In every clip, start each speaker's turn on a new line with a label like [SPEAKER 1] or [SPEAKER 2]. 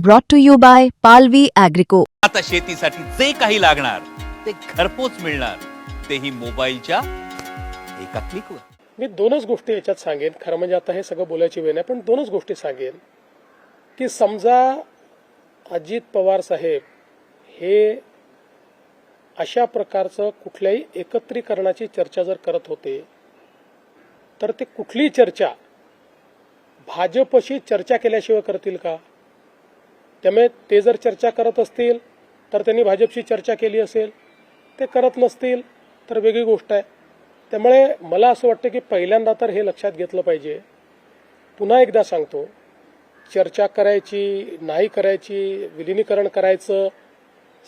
[SPEAKER 1] brought to you by Palvi Agrico.
[SPEAKER 2] आता शेतीसाठी जे काही लागणार ते घरपोच मिळणार, तेही मोबाईलच्या एका क्लिकवर.
[SPEAKER 3] मी दोनच गोष्टी याच्यात सांगेन. खरं म्हणजे आता हे सगळं बोलायची वेळ नाही, पण दोनच गोष्टी सांगेन की समजा अजित पवार साहेब हे अशा प्रकारचं कुठल्याही एकत्रीकरणाची चर्चा जर करत होते तर ते कुठलीही चर्चा भाजपशी चर्चा केल्याशिवाय करतील का? त्यामुळे ते जर चर्चा करत असतील तर त्यांनी भाजपशी चर्चा केली असेल, ते करत नसतील तर वेगळी गोष्ट आहे. त्यामुळे मला असं वाटतं की पहिल्यांदा तर हे लक्षात घेतलं पाहिजे. पुन्हा एकदा सांगतो, चर्चा करायची नाही करायची, विलिनीकरण करायचं,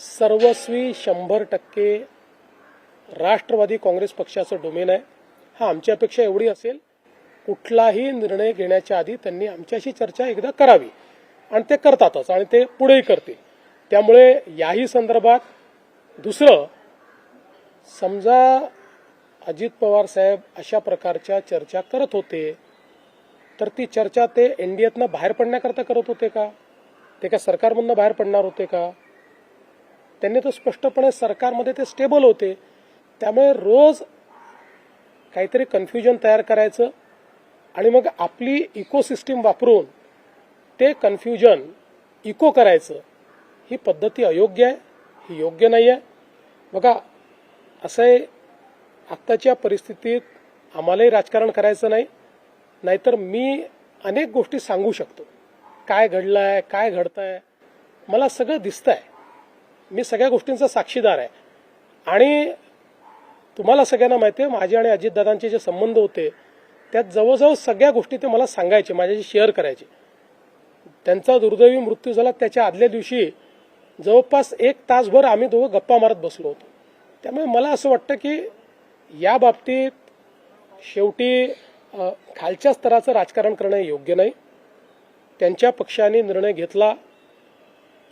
[SPEAKER 3] सर्वस्वी 100% राष्ट्रवादी काँग्रेस पक्षाचं डोमेन आहे. हा आमची अपेक्षा एवढी असेल, कुठलाही निर्णय घेण्याच्या आधी त्यांनी आमच्याशी चर्चा एकदा करावी आणि ते करतातच आणि ते पुढेही करतील. त्यामुळे याही संदर्भात दुसरं, समजा अजित पवार साहेब अशा प्रकारच्या चर्चा करत होते तर ती चर्चा ते एनडीएतनं बाहेर पडण्याकरता करत होते का? ते का सरकारमधनं बाहेर पडणार होते का? त्यांनी तर स्पष्टपणे सरकारमध्ये ते स्टेबल होते. त्यामुळे रोज काहीतरी कन्फ्युजन तयार करायचं आणि मग आपली इकोसिस्टीम वापरून ते कन्फ्युजन इको करायचं, ही पद्धती अयोग्य आहे, ही योग्य नाही आहे. बघा, असं आहे, आत्ताच्या परिस्थितीत आम्हालाही राजकारण करायचं नाही, नाहीतर मी अनेक गोष्टी सांगू शकतो. काय घडलं आहे, काय घडतं आहे, मला सगळं दिसतं आहे. मी सगळ्या गोष्टींचा साक्षीदार आहे. आणि तुम्हाला सगळ्यांना माहिती आहे, माझे आणि अजितदादांचे जे संबंध होते त्यात जवळजवळ सगळ्या गोष्टी ते मला सांगायचे, माझ्याशी शेअर करायचे. त्यांचा दुर्दैवी मृत्यू झाला त्याच्या आदल्या दिवशी जवळपास 1 तासभर आम्ही दोघं गप्पा मारत बसलो होतो. त्यामुळे मला असं वाटतं की या बाबतीत शेवटी खालच्या स्तराचं राजकारण करणं योग्य नाही. त्यांच्या पक्षाने निर्णय घेतला.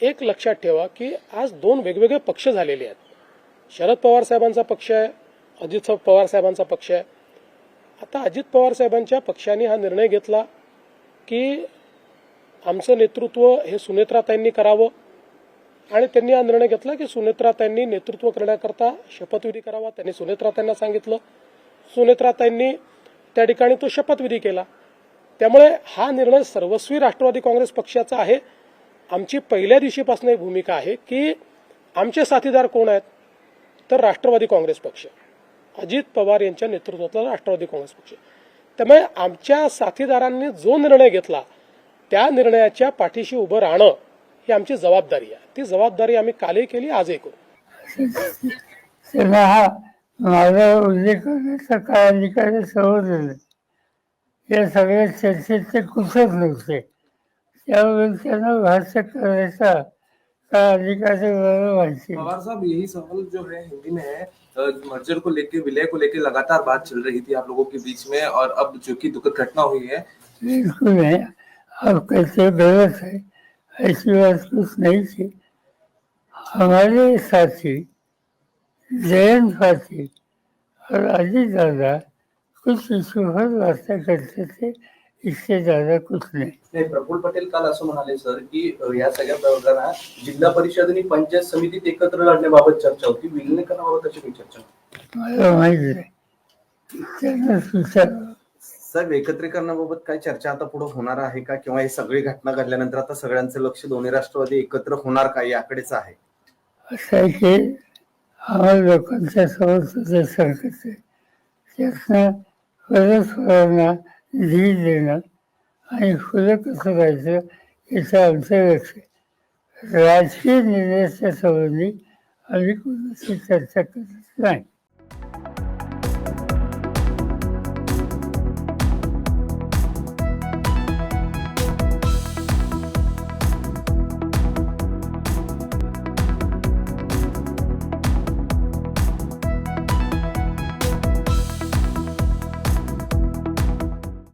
[SPEAKER 3] एक लक्षात ठेवा की आज 2 वेगवेगळे पक्ष झालेले आहेत. शरद पवार साहेबांचा पक्ष आहे, अजित पवार साहेबांचा पक्ष आहे. आता अजित पवार साहेबांच्या पक्षाने हा निर्णय घेतला की आमचं नेतृत्व हे सुनेत्राताईंनी करावं आणि त्यांनी हा निर्णय घेतला की सुनेत्राताईंनी नेतृत्व करण्याकरता शपथविधी करावा. त्यांनी सुनेत्राताईंना सांगितलं, सुनेत्राताईंनी त्या ठिकाणी तो शपथविधी केला. त्यामुळे हा निर्णय सर्वस्वी राष्ट्रवादी काँग्रेस पक्षाचा आहे. आमची पहिल्या दिवशीपासून एक भूमिका आहे की आमचे साथीदार कोण आहेत, तर राष्ट्रवादी काँग्रेस पक्ष, अजित पवार यांच्या नेतृत्वातला राष्ट्रवादी काँग्रेस पक्ष. त्यामुळे आमच्या साथीदारांनी जो निर्णय घेतला त्या निर्णयाच्या पाठीशी उभं राहणं ही आमची जबाबदारी आहे. ती जबाबदारी आम्ही कालही केली, आजही करू.
[SPEAKER 4] त्यांना माझा उल्लेख करण्याचा काळाधिकारी समजलं. या सगळ्या चर्चेत ते कुठच नव्हते, त्यामुळे त्यांना भाष्य करायचा काळाधिकारी माहिती.
[SPEAKER 5] पवार साहब, यही सवाल जो है हिंदी में है, मर्जर को लेके, विलय को लेके लगातार बात चल रही थी आप लोगों के बीच में, और अब जो की दुखद घटना हुई है.
[SPEAKER 4] बिल्कुल नहीं, आप कैसे गलत है, ऐसी बात कुछ नहीं थी. हमारे साथी जयंत साथी और अजीत दादा कुछ इशू पर वार्ता करते थे, इससे ज्यादा कुछ नहीं.
[SPEAKER 5] नाही, प्रफुल्ल पटेल काल असं म्हणाले सर की या सगळ्या प्रकरणात जिल्हा परिषद आणि पंचायत समितीत एकत्र लढण्याबाबत चर्चा होती, विलिनीकरणाबाबत अशी काही चर्चा होती?
[SPEAKER 4] मला माहित नाही, त्यांना विचार.
[SPEAKER 6] साहेब, एकत्रीकरणाबाबत काय चर्चा आता पुढे होणार आहे का, किंवा ही सगळी घटना घडल्यानंतर आता सगळ्यांचं लक्ष दोन्ही राष्ट्रवादी एकत्र होणार का याकडेच आहे?
[SPEAKER 4] असं आहे की आम्हाला लोकांच्या समोर सुद्धा सांगत आहे, त्यातनं परस्परांना धीर देणं आणि फुलं कसं राहायचं याचं आमचं लक्ष आहे. राजकीय निर्णयाच्या संबंधी आम्ही कोणाशी चर्चा करत नाही.